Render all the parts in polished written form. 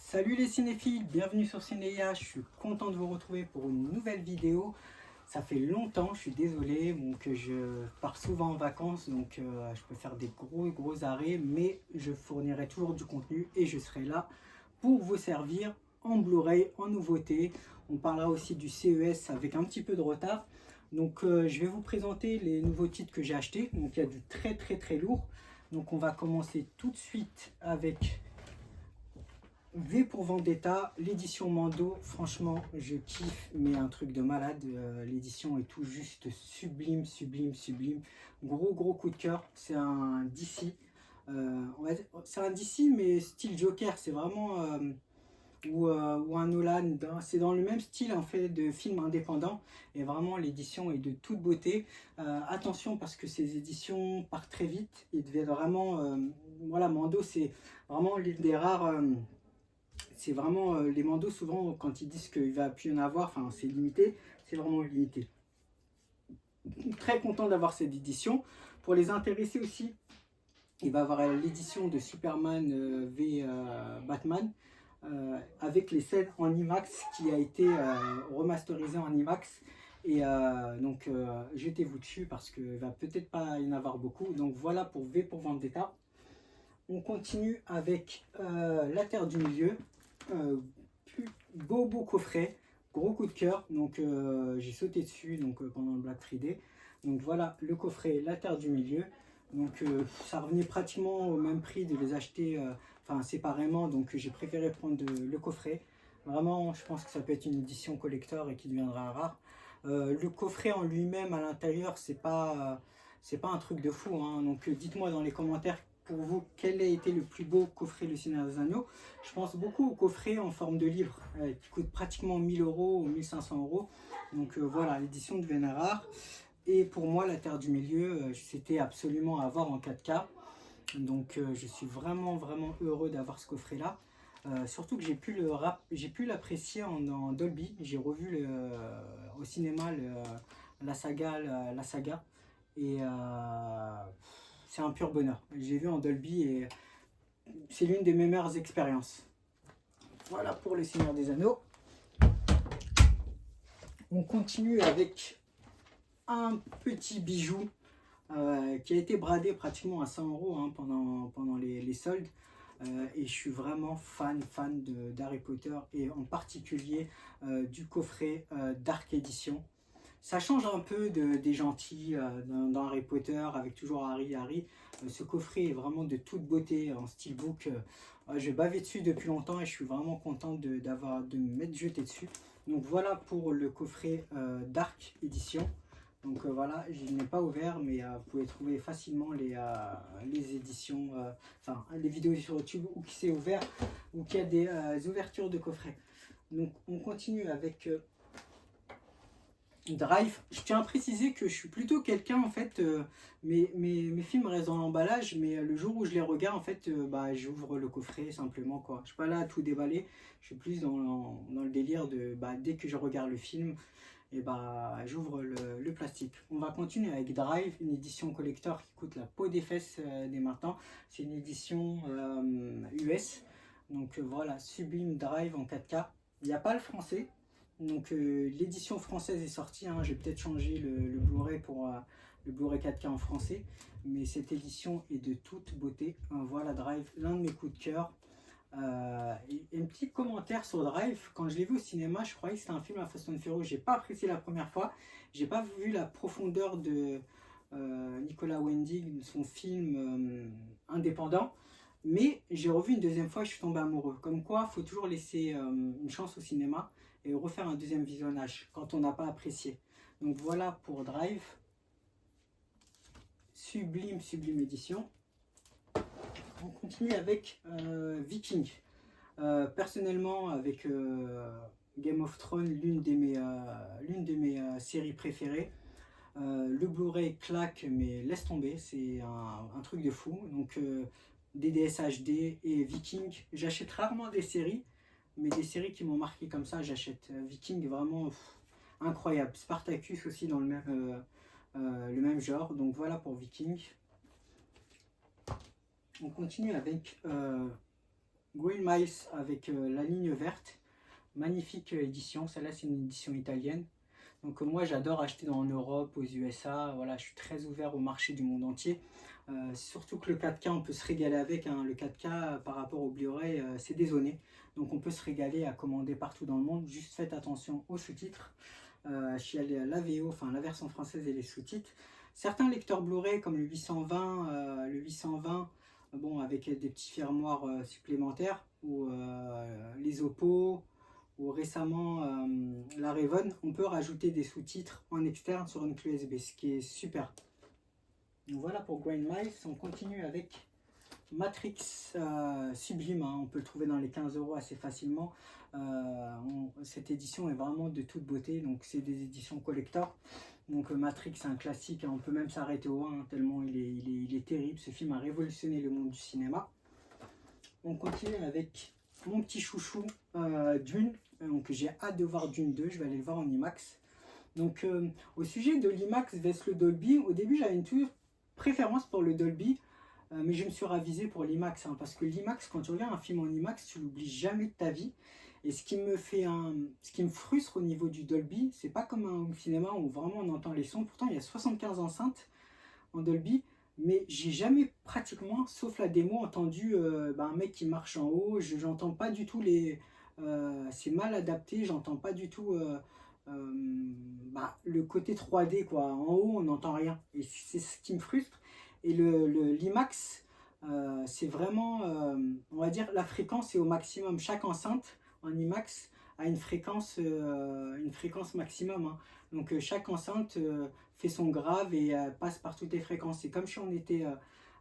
Salut les cinéphiles, bienvenue sur Cinéa, je suis content de vous retrouver pour une nouvelle vidéo. Ça fait longtemps, je suis désolé, donc je pars souvent en vacances, donc je peux faire des gros arrêts, mais je fournirai toujours du contenu et je serai là pour vous servir en Blu-ray, en nouveauté. On parlera aussi du CES avec un petit peu de retard. Donc je vais vous présenter les nouveaux titres que j'ai achetés. Donc il y a du très lourd. Donc on va commencer tout de suite avec V pour Vendetta, l'édition Mando. Franchement je kiffe, mais un truc de malade. L'édition est tout juste sublime. Gros coup de cœur. C'est un DC. C'est un DC mais style Joker. C'est vraiment ou un Nolan. C'est dans le même style en fait de film indépendant. Et vraiment l'édition est de toute beauté. Attention parce que ces éditions partent très vite. Ils deviennent vraiment voilà, Mando c'est vraiment l'une des rares. C'est vraiment les mandos souvent quand ils disent qu'il va plus y en avoir, enfin c'est limité, c'est vraiment limité. Très content d'avoir cette édition. Pour les intéressés aussi, il va y avoir l'édition de Superman v Batman avec les scènes en IMAX qui a été remasterisée en IMAX. Et donc jetez-vous dessus parce qu'il va peut-être pas y en avoir beaucoup. Donc voilà pour V pour Vendetta. On continue avec La Terre du Milieu. Beau coffret, gros coup de cœur. Donc j'ai sauté dessus donc, pendant le Black Friday. Donc voilà le coffret La Terre du Milieu. Donc ça revenait pratiquement au même prix de les acheter séparément. Donc j'ai préféré prendre le coffret. Vraiment, je pense que ça peut être une édition collector et qui deviendra rare. Le coffret en lui-même à l'intérieur, c'est pas un truc de fou, hein. Donc dites-moi dans les commentaires pour vous quel a été le plus beau coffret Le Seigneur des Anneaux. Je pense beaucoup au coffret en forme de livre qui coûte pratiquement 1000 euros ou 1500 euros. Donc voilà, l'édition devenait rare. Et pour moi, La Terre du Milieu, c'était absolument à avoir en 4K. Donc je suis vraiment heureux d'avoir ce coffret là. Surtout que j'ai pu l'apprécier en Dolby. J'ai revu au cinéma la saga et c'est un pur bonheur. J'ai vu en Dolby et c'est l'une de mes meilleures expériences. Voilà pour Le Seigneur des Anneaux. On continue avec un petit bijou qui a été bradé pratiquement à 100 euros hein, pendant les soldes. Et je suis vraiment fan d'Harry Potter et en particulier du coffret Dark Edition. Ça change un peu des gentils dans Harry Potter avec toujours Harry. Ce coffret est vraiment de toute beauté en steelbook. Je bavais dessus depuis longtemps et je suis vraiment content de me mettre jeté dessus. Donc voilà pour le coffret Dark Edition. Donc voilà, je n'ai pas ouvert, mais vous pouvez trouver facilement les éditions, les vidéos sur YouTube où qui c'est ouvert, ou qu'il y a des ouvertures de coffrets. Donc on continue avec Drive. Je tiens à préciser que je suis plutôt quelqu'un, en fait, mes films restent dans l'emballage, mais le jour où je les regarde, en fait, j'ouvre le coffret simplement, quoi. Je suis pas là à tout déballer, je suis plus dans le délire de, dès que je regarde le film, et j'ouvre le plastique. On va continuer avec Drive, une édition collector qui coûte la peau des fesses dès maintenant. C'est une édition US. Donc voilà, sublime Drive en 4K. Il n'y a pas le français. Donc l'édition française est sortie. Hein. J'ai peut-être changé le Blu-ray pour le Blu-ray 4K en français. Mais cette édition est de toute beauté. Voilà Drive, l'un de mes coups de cœur. Et un petit commentaire sur Drive, quand je l'ai vu au cinéma, je croyais que c'était un film à Fast and Furious. J'ai pas apprécié la première fois, j'ai pas vu la profondeur de Nicolas Winding, son film indépendant, mais j'ai revu une deuxième fois et je suis tombé amoureux. Comme quoi, faut toujours laisser une chance au cinéma et refaire un deuxième visionnage quand on n'a pas apprécié. Donc voilà pour Drive, sublime édition. On continue avec Viking. Personnellement, avec Game of Thrones, l'une de mes séries préférées, le Blu-ray claque, mais laisse tomber, c'est un truc de fou. Donc, DDS HD et Viking, j'achète rarement des séries, mais des séries qui m'ont marqué comme ça, j'achète. Viking, vraiment incroyable. Spartacus aussi dans le même genre. Donc, voilà pour Viking. On continue avec Green Miles avec la ligne verte. Magnifique édition, celle-là c'est une édition italienne. Donc moi j'adore acheter en Europe, aux USA, voilà, je suis très ouvert au marché du monde entier. Surtout que le 4K on peut se régaler avec, hein. Le 4K par rapport au Blu-ray c'est dézonné. Donc on peut se régaler à commander partout dans le monde, juste faites attention aux sous-titres. Chez la VO, enfin la version française et les sous-titres. Certains lecteurs Blu-ray comme le 820, bon avec des petits firmware supplémentaires, ou les Oppo, ou récemment la Raven, on peut rajouter des sous-titres en externe sur une clé USB, ce qui est super. Donc voilà pour Grain Miles. On continue avec Matrix Sublime, hein. On peut le trouver dans les 15 € assez facilement. Cette édition est vraiment de toute beauté, donc c'est des éditions collector. Donc Matrix c'est un classique, hein. On peut même s'arrêter au 1 hein, tellement il est terrible. Ce film a révolutionné le monde du cinéma. On continue avec mon petit chouchou Dune. Donc j'ai hâte de voir Dune 2, je vais aller le voir en IMAX. Donc au sujet de l'IMAX vs le Dolby, au début j'avais une préférence pour le Dolby, mais je me suis ravisé pour l'IMAX, hein, parce que l'IMAX, quand tu regardes un film en IMAX, tu l'oublies jamais de ta vie. Et ce qui me frustre au niveau du Dolby, c'est pas comme un cinéma où vraiment on entend les sons. Pourtant il y a 75 enceintes en Dolby, mais j'ai jamais pratiquement, sauf la démo, entendu un mec qui marche en haut. J'entends pas du tout les... c'est mal adapté, j'entends pas du tout le côté 3D quoi. En haut on n'entend rien, et c'est ce qui me frustre. Et l'IMAX, c'est vraiment, on va dire, la fréquence est au maximum. Chaque enceinte en IMAX a une fréquence maximum, hein. Donc chaque enceinte fait son grave et passe par toutes les fréquences. C'est comme si on était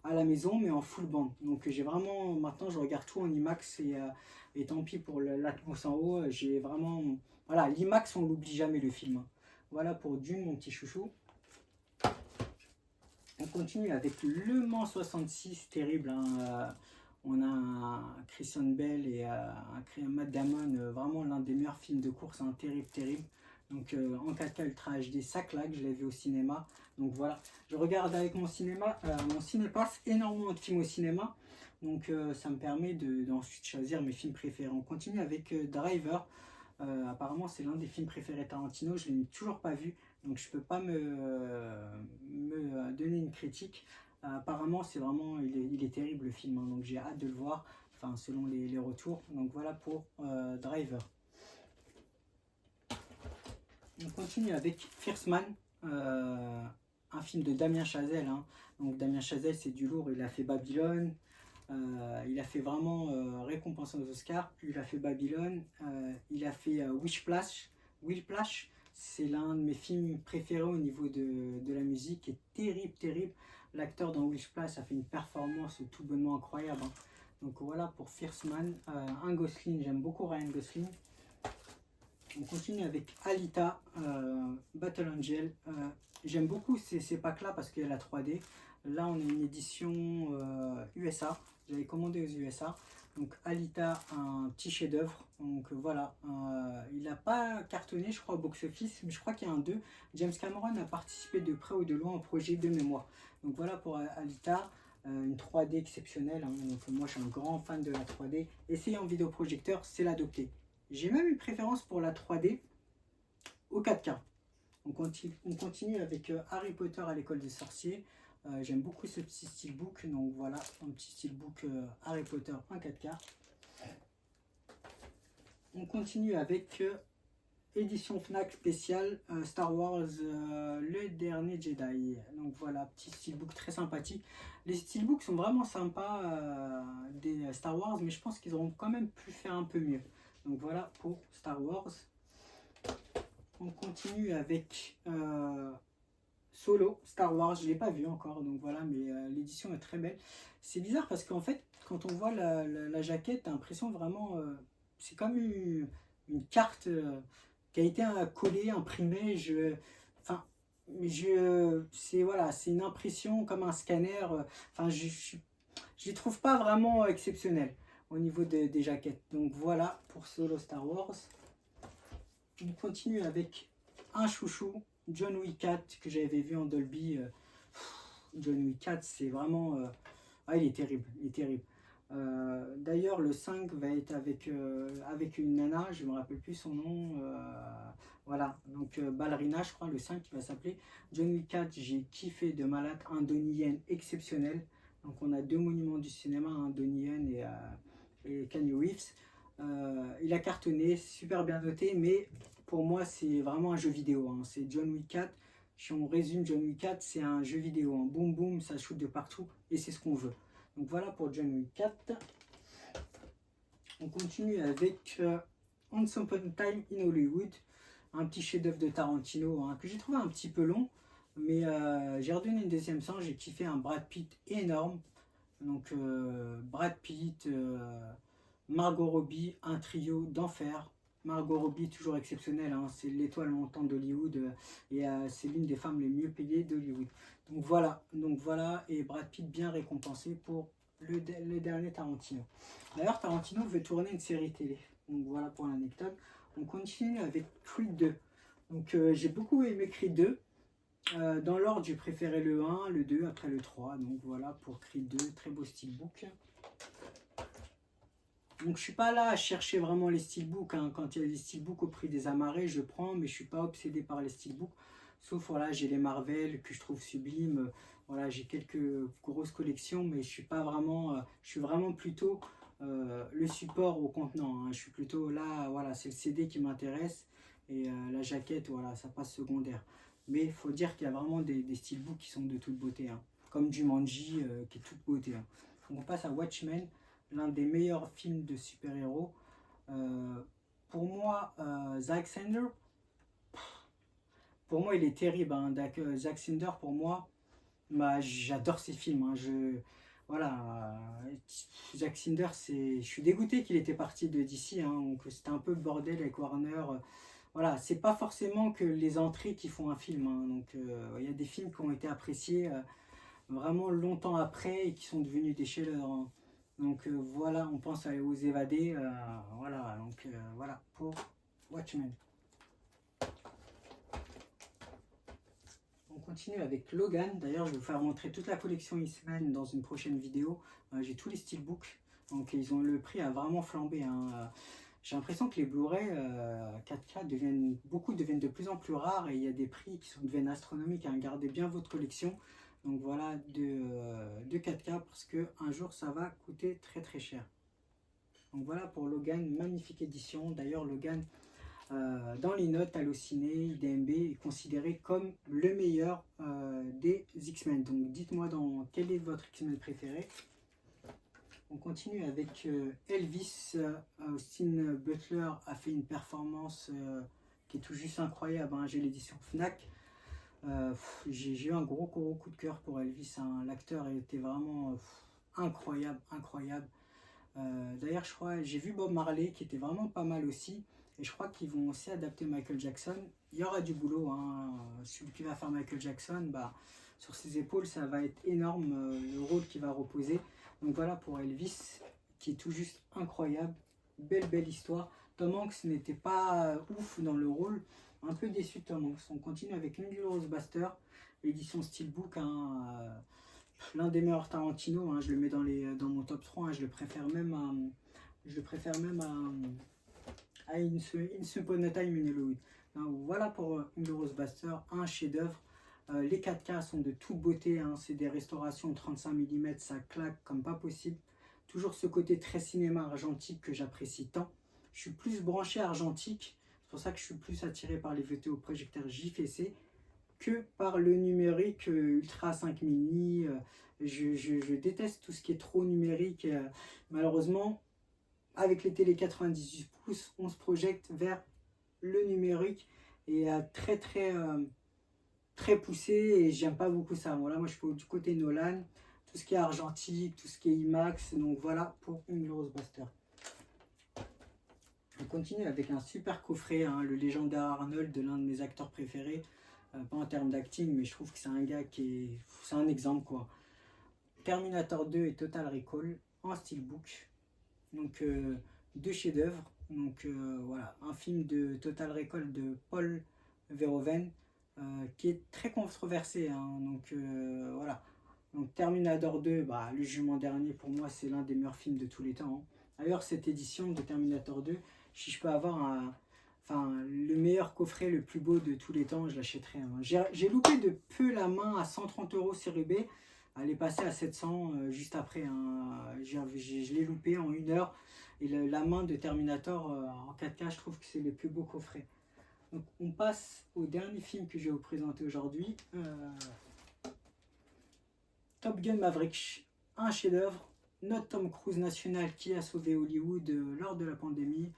à la maison mais en full band. Donc j'ai vraiment, maintenant je regarde tout en IMAX, et tant pis pour l'Atmos en haut. J'ai vraiment, voilà, l'IMAX on l'oublie jamais le film, hein. Voilà pour Dune, mon petit chouchou. On continue avec Le Mans 66, terrible, hein. On a Christian Bale et un Matt Damon, vraiment l'un des meilleurs films de course, hein, terrible, terrible. Donc en 4K Ultra HD, ça claque, je l'ai vu au cinéma. Donc voilà, je regarde avec mon cinépass énormément de films au cinéma. Donc ça me permet d'ensuite choisir mes films préférés. On continue avec Driver. Apparemment c'est l'un des films préférés de Tarantino, je ne l'ai toujours pas vu, donc je peux pas me donner une critique. Apparemment c'est vraiment, il est terrible le film, hein, donc j'ai hâte de le voir, enfin selon les retours. Donc voilà pour Driver. On continue avec First Man, un film de Damien Chazelle, hein. Donc Damien Chazelle c'est du lourd, il a fait Babylone. Il a fait vraiment récompensé aux Oscars. Il a fait Babylone, il a fait Whiplash, c'est l'un de mes films préférés au niveau de la musique, est terrible, terrible. L'acteur dans Whiplash a fait une performance tout bonnement incroyable, hein. Donc voilà pour First Man. Un Gosling, j'aime beaucoup Ryan Gosling. On continue avec Alita, Battle Angel. J'aime beaucoup ces packs là parce qu'il y a la 3D. Là on a une édition USA, j'avais commandé aux USA. Donc Alita, un petit chef d'œuvre. Donc voilà, il n'a pas cartonné je crois au box-office, mais je crois qu'il y a un 2. James Cameron a participé de près ou de loin au projet de mémoire. Donc voilà pour Alita, une 3D exceptionnelle, hein. Donc moi je suis un grand fan de la 3D. Essayer en vidéoprojecteur, c'est l'adopter. J'ai même une préférence pour la 3D au 4K. On continue avec Harry Potter à l'école des sorciers. J'aime beaucoup ce petit steelbook, donc voilà, un petit steelbook Harry Potter en 4K. On continue avec édition Fnac spéciale Star Wars le dernier Jedi. Donc voilà, petit steelbook très sympathique. Les steelbooks sont vraiment sympas des Star Wars, mais je pense qu'ils auront quand même pu faire un peu mieux. Donc voilà pour Star Wars. On continue avec Solo, Star Wars, je ne l'ai pas vu encore, donc voilà, mais l'édition est très belle. C'est bizarre parce qu'en fait, quand on voit la jaquette, t'as l'impression vraiment, c'est comme une carte qui a été collée, imprimée. C'est voilà, c'est une impression comme un scanner. Enfin, je les trouve pas vraiment exceptionnels au niveau des jaquettes. Donc voilà pour Solo Star Wars. On continue avec un chouchou, John Wick 4, que j'avais vu en Dolby. John Wick 4, c'est vraiment... il est terrible, il est terrible. D'ailleurs, le 5 va être avec une nana, je ne me rappelle plus son nom. Voilà, donc Ballerina, je crois, le 5 qui va s'appeler. John Wick 4, j'ai kiffé de malade, un Donnie Yen exceptionnel. Donc on a deux monuments du cinéma, un Donnie Yen et Keanu Reeves. Il a cartonné, super bien noté, mais pour moi c'est vraiment un jeu vidéo. Hein. C'est John Wick 4. Si on résume John Wick 4, c'est un jeu vidéo. Hein. Boum boum, ça shoot de partout et c'est ce qu'on veut. Donc voilà pour John Wick 4. On continue avec Once Upon a Time in Hollywood, un petit chef-d'œuvre de Tarantino hein, que j'ai trouvé un petit peu long, mais j'ai redonné une deuxième chance. J'ai kiffé un Brad Pitt énorme. Donc Brad Pitt, Margot Robbie, un trio d'enfer. Margot Robbie, toujours exceptionnelle, hein, c'est l'étoile montante d'Hollywood et c'est l'une des femmes les mieux payées d'Hollywood. Donc voilà, et Brad Pitt bien récompensé pour le dernier Tarantino. D'ailleurs, Tarantino veut tourner une série télé. Donc voilà pour l'anecdote. On continue avec Creed 2. Donc j'ai beaucoup aimé Creed 2. Dans l'ordre, j'ai préféré le 1, le 2, après le 3. Donc voilà pour Creed 2, très beau steelbook. Donc je suis pas là à chercher vraiment les steelbooks. Hein. Quand il y a des steelbooks au prix des amarrés, je prends, mais je suis pas obsédé par les steelbooks. Sauf voilà, j'ai les Marvel que je trouve sublimes. Voilà, j'ai quelques grosses collections, mais je suis pas vraiment. Je suis vraiment plutôt le support au contenant. Hein. Je suis plutôt là, voilà, c'est le CD qui m'intéresse et la jaquette, voilà, ça passe secondaire. Mais il faut dire qu'il y a vraiment des steelbooks qui sont de toute beauté, hein. Comme Jumanji qui est toute beauté. Hein. Donc on passe à Watchmen, l'un des meilleurs films de super-héros. Pour moi, Zack Snyder, pour moi, il est terrible. Hein. Zack Snyder, pour moi, bah, j'adore ses films. Hein. Voilà, Zack Snyder, je suis dégoûté qu'il était parti de DC. Hein. Donc c'était un peu le bordel avec Warner. Voilà, c'est pas forcément que les entrées qui font un film. Hein. Donc il y a des films qui ont été appréciés vraiment longtemps après et qui sont devenus des chefs-d'œuvre. Hein. Donc voilà, on pense aux évadés. Voilà, donc voilà pour Watchmen. On continue avec Logan. D'ailleurs, je vais vous faire montrer toute la collection X-Men dans une prochaine vidéo. J'ai tous les steelbooks. Donc ils ont le prix a vraiment flambé. Hein. J'ai l'impression que les Blu-ray 4K deviennent de plus en plus rares et il y a des prix qui deviennent astronomiques. Hein. Gardez bien votre collection. Donc voilà, de 4K parce que un jour ça va coûter très très cher. Donc voilà pour Logan, magnifique édition. D'ailleurs Logan, dans les notes Allociné, IDMB est considéré comme le meilleur des X-Men. Donc dites-moi quel est votre X-Men préféré. On continue avec Elvis. Austin Butler a fait une performance qui est tout juste incroyable. Hein. J'ai l'édition Fnac. J'ai eu un gros coup de cœur pour Elvis. Hein. L'acteur était vraiment incroyable, incroyable. D'ailleurs, je crois, j'ai vu Bob Marley qui était vraiment pas mal aussi. Et je crois qu'ils vont aussi adapter Michael Jackson. Il y aura du boulot. Hein. Celui qui va faire Michael Jackson, bah, sur ses épaules, ça va être énorme le rôle qui va reposer. Donc voilà pour Elvis, qui est tout juste incroyable. Belle histoire. Tom Hanks n'était pas ouf dans le rôle. Un peu déçu de Tom Hanks. On continue avec Inglourious Basterds, l'édition Steelbook. Hein, l'un des meilleurs Tarantino. Hein, je le mets dans mon top 3. Hein, je le préfère même à Once Upon a Time in Hollywood. Voilà pour Inglourious Basterds, un chef-d'œuvre. Les 4K sont de toute beauté, hein, c'est des restaurations 35 mm, ça claque comme pas possible. Toujours ce côté très cinéma argentique que j'apprécie tant. Je suis plus branché argentique, c'est pour ça que je suis plus attiré par les vidéoprojecteurs JFC que par le numérique Ultra 5 mini. Je déteste tout ce qui est trop numérique. Malheureusement, avec les télé 98 pouces, on se projette vers le numérique et très poussé et j'aime pas beaucoup ça. Voilà, moi je suis du côté Nolan, tout ce qui est argentique, tout ce qui est IMAX. Donc voilà pour Inglourious Basterds. On continue avec un super coffret, hein, le légendaire Arnold de l'un de mes acteurs préférés. Pas en termes d'acting, mais je trouve que c'est un gars c'est un exemple quoi. Terminator 2 et Total Recall en steelbook. Donc deux chefs-d'œuvre. Donc voilà, un film de Total Recall de Paul Verhoeven qui est très controversé. Hein. Donc voilà, Donc Terminator 2, bah, Le Jugement Dernier, pour moi, c'est l'un des meilleurs films de tous les temps, hein. D'ailleurs, cette édition de Terminator 2, si je peux avoir le meilleur coffret, le plus beau de tous les temps, je l'achèterai, hein. J'ai loupé de peu la main à 130 € sur eBay. Elle est passée à 700 juste après, hein. Je l'ai loupé en 1 heure. Et la main de Terminator en 4K, je trouve que c'est le plus beau coffret. Donc on passe au dernier film que je vais vous présenter aujourd'hui. Top Gun Maverick, un chef-d'œuvre. Notre Tom Cruise national qui a sauvé Hollywood lors de la pandémie.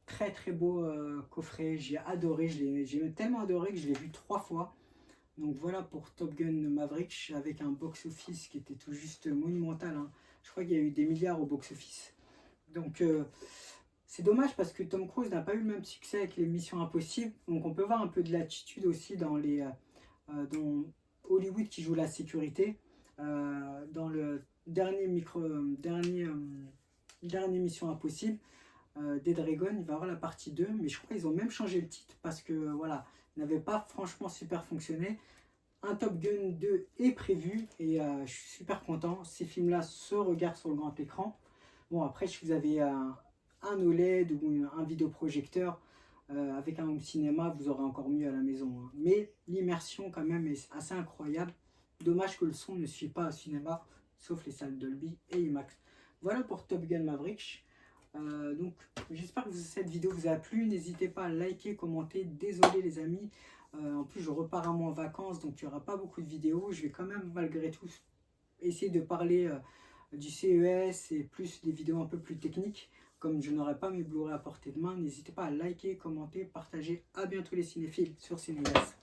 Très très beau coffret, j'ai adoré, j'ai tellement adoré que je l'ai vu 3 fois. Donc voilà pour Top Gun Maverick avec un box-office qui était tout juste monumental, hein. Je crois qu'il y a eu des milliards au box-office. Donc c'est dommage parce que Tom Cruise n'a pas eu le même succès avec les Missions Impossibles. Donc on peut voir un peu de l'attitude aussi dans dans Hollywood qui joue la sécurité. Dans le dernier Mission Impossible, Dead Dragon, il va y avoir la partie 2, mais je crois qu'ils ont même changé le titre parce que voilà, il n'avait pas franchement super fonctionné. Un Top Gun 2 est prévu et je suis super content. Ces films-là se regardent sur le grand écran. Bon, après, si vous avez un OLED ou un vidéoprojecteur avec un home cinéma, vous aurez encore mieux à la maison, hein. Mais l'immersion, quand même, est assez incroyable. Dommage que le son ne suit pas au cinéma, sauf les salles Dolby et IMAX. Voilà pour Top Gun Maverick. Donc, j'espère que cette vidéo vous a plu. N'hésitez pas à liker, commenter. Désolé, les amis. En plus, je repars à moi en vacances, donc il n'y aura pas beaucoup de vidéos. Je vais quand même, malgré tout, essayer de parler du CES et plus des vidéos un peu plus techniques. Comme je n'aurai pas mes Blu-ray à portée de main, n'hésitez pas à liker, commenter, partager. À bientôt les cinéphiles sur Cinéas.